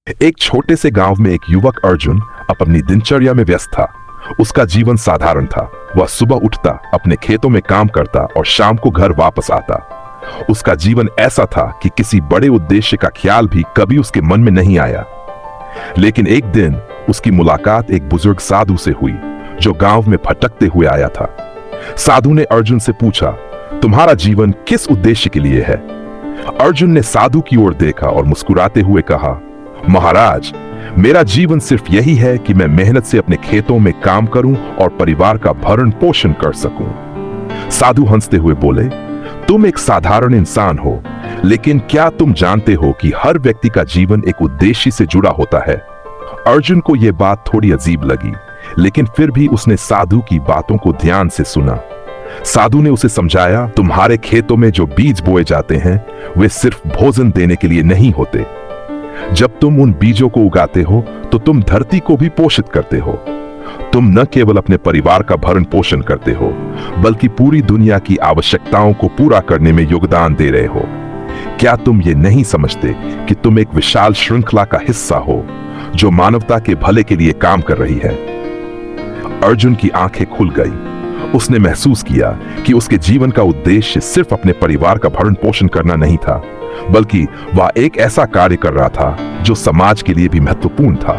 एक छोटे से गांव में एक युवक अर्जुन अपनी दिनचर्या में व्यस्त था। उसका जीवन साधारण था। वह सुबह उठता, अपने खेतों में काम करता और शाम को घर वापस आता। उसका जीवन ऐसा था कि किसी बड़े उद्देश्य का ख्याल भी कभी उसके मन में नहीं आया। लेकिन एक दिन उसकी मुलाकात एक बुजुर्ग साधु से हुई, जो गांव में भटकते हुए आया था। साधु ने अर्जुन से पूछा, तुम्हारा जीवन किस उद्देश्य के लिए है? अर्जुन ने साधु की ओर देखा और मुस्कुराते हुए कहा, महाराज, मेरा जीवन सिर्फ यही है कि मैं मेहनत से अपने खेतों में काम करूं और परिवार का भरण पोषण कर सकूं। साधु हंसते हुए बोले, तुम एक साधारण इंसान हो, लेकिन क्या तुम जानते हो कि हर व्यक्ति का जीवन एक उद्देश्य से जुड़ा होता है? अर्जुन को यह बात थोड़ी अजीब लगी, लेकिन फिर भी उसने साधु की बातों को ध्यान से सुना। साधु ने उसे समझाया, तुम्हारे खेतों में जो बीज बोए जाते हैं वे सिर्फ भोजन देने के लिए नहीं होते। जब तुम उन बीजों को उगाते हो तो तुम धरती को भी पोषित करते हो। तुम न केवल अपने परिवार का भरण पोषण करते हो, बल्कि पूरी दुनिया की आवश्यकताओं को पूरा करने में योगदान दे रहे हो। क्या तुम ये नहीं समझते कि तुम एक विशाल श्रृंखला का हिस्सा हो, जो मानवता के भले के लिए काम कर रही है? अर्जुन की आंखें खुल गई। उसने महसूस किया कि उसके जीवन का उद्देश्य सिर्फ अपने परिवार का भरण पोषण करना नहीं था, बल्कि वह एक ऐसा कार्य कर रहा था जो समाज के लिए भी महत्वपूर्ण था।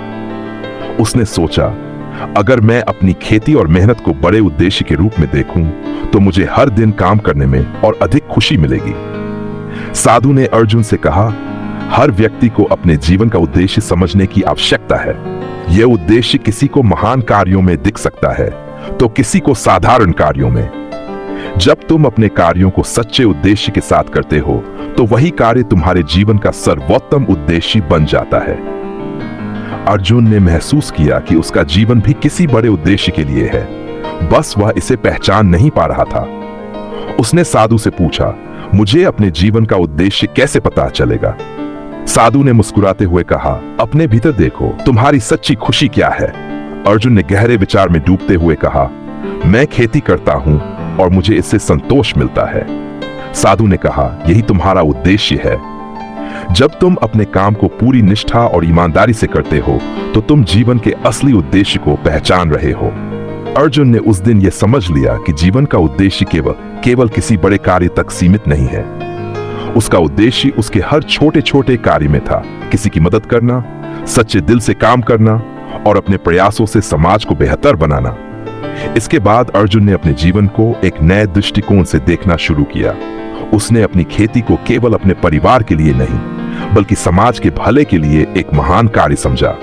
उसने सोचा, अगर मैं अपनी खेती और मेहनत को बड़े उद्देश्य के रूप में देखूं, तो मुझे हर दिन काम करने में और अधिक खुशी मिलेगी। साधु ने अर्जुन से कहा, हर व्यक्ति को अपने जीवन का उद्देश्य समझने की आवश्यकता है। यह उद्देश्य किसी को महान कार्यों में दिख सकता है, तो किसी को साधारण कार्यों में। जब तुम अपने कार्यों को सच्चे उद्देश्य के साथ करते हो, तो वही कार्य तुम्हारे जीवन का सर्वोत्तम उद्देश्य बन जाता है। अर्जुन ने महसूस किया कि उसका जीवन भी किसी बड़े उद्देश्य के लिए है, बस वह इसे पहचान नहीं पा रहा था। उसने साधु से पूछा, मुझे अपने जीवन का उद्देश्य कैसे पता चलेगा? साधु ने मुस्कुराते हुए कहा, अपने भीतर देखो, तुम्हारी सच्ची खुशी क्या है? अर्जुन ने गहरे विचार में डूबते हुए कहा, मैं खेती करता हूं और मुझे इससे संतोष मिलता है। साधु ने कहा, यही तुम्हारा उद्देश्य है। जब तुम अपने काम को पूरी निष्ठा और ईमानदारी से करते हो, तो तुम जीवन के असली उद्देश्य को पहचान रहे हो। अर्जुन ने उस दिन यह समझ लिया कि जीवन का उद्देश्य केवल किसी बड़े कार्य तक सीमित नहीं है। उसका उद्देश्य उसके हर छोटे छोटे कार्य में था, किसी की मदद करना, सच्चे दिल से काम करना और अपने प्रयासों से समाज को बेहतर बनाना। इसके बाद अर्जुन ने अपने जीवन को एक नए दृष्टिकोण से देखना शुरू किया। उसने अपनी खेती को केवल अपने परिवार के लिए नहीं, बल्कि समाज के भले के लिए एक महान कार्य समझा।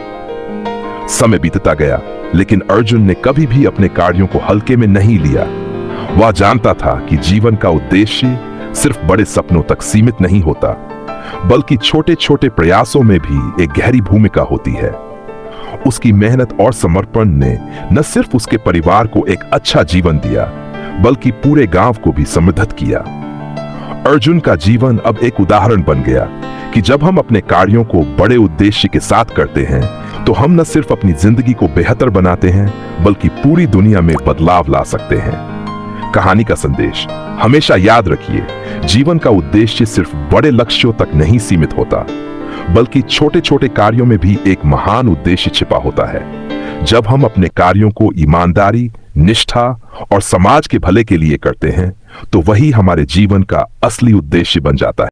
समय बीतता गया, लेकिन अर्जुन ने कभी भी अपने कार्यों को हल्के में नहीं लिया। वह जानता था कि जीवन का उद्देश्य सिर्फ बड़े सपनों तक सीमित नहीं होता, बल्कि छोटे छोटे प्रयासों में भी एक गहरी भूमिका होती है। उसकी मेहनत और समर्पण ने न सिर्फ उसके परिवार को एक अच्छा जीवन दिया, बल्कि पूरे गांव को भी समृद्ध किया। अर्जुन का जीवन अब एक उदाहरण बन गया कि जब हम अपने कार्यों को बड़े उद्देश्य के साथ करते हैं, तो हम न सिर्फ अपनी जिंदगी को बेहतर बनाते हैं, बल्कि पूरी दुनिया में बदलाव ला सकते हैं। कहानी का संदेश, हमेशा याद रखिए, जीवन का उद्देश्य सिर्फ बड़े लक्ष्यों तक नहीं सीमित होता, बल्कि छोटे छोटे कार्यों में भी एक महान उद्देश्य छिपा होता है। जब हम अपने कार्यों को ईमानदारी, निष्ठा और समाज के भले के लिए करते हैं, तो वही हमारे जीवन का असली उद्देश्य बन जाता है।